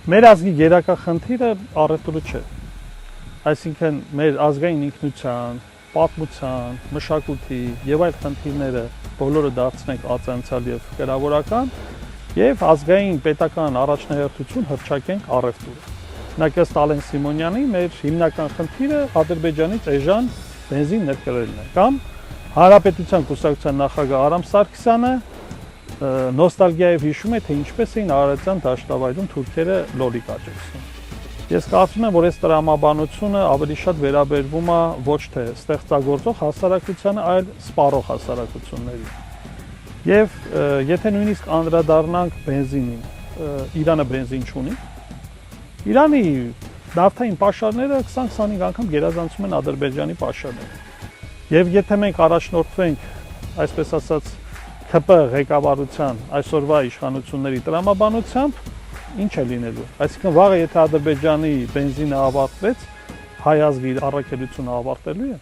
Մեր ազգի գերակա խնդիրը առևտուրը չէ։ Այսինքն մեր ազգային ինքնության, պատմության, մշակույթի եւ այլ խնդիրները բոլորը դարձնենք ածանցալ եւ կրավորական եւ ազգային պետական առաջնահերթություն հռչակենք առևտուրը։ Օրինակ ըստ Ալեն Սիմոնյանի մեր հիմնական խնդիրը Ադրբեջանից էժան բենզին ներկրելն է, կամ Հանրապետության կուսակցության նախագահ Արամ Սարգսյանը նոստալգիայով հիշում է, թե ինչպես էին Արարատյան դաշտավայրում թուրքերը լոլիկ աճեցնում։ Ես կարծում եմ, որ այս տրամաբանությունը ավելի շատ վերաբերվում է ոչ թե ստեղծագործող հասարակությանը, այլ սպառող հասարակություններին։ Եվ եթե նույնիսկ անդրադառնանք բենզինին, Իրանը բենզին չունի։ Իրանի նավթային պաշարները 20-25 անգամ գերազանցում են Ադրբեջանի պաշարները։ Եվ եթե մենք առաջնորդվենք, այսպես ասած, ՔՊ ղեկավարության այսօրվա իշխանությունների տրամաբանությամբ, ինչ է լինելու։ Այսինքն վաղը եթե Ադրբեջանի բենզինը ավարտվեց, հայ ազգի առաքելությունը ավարտելու է։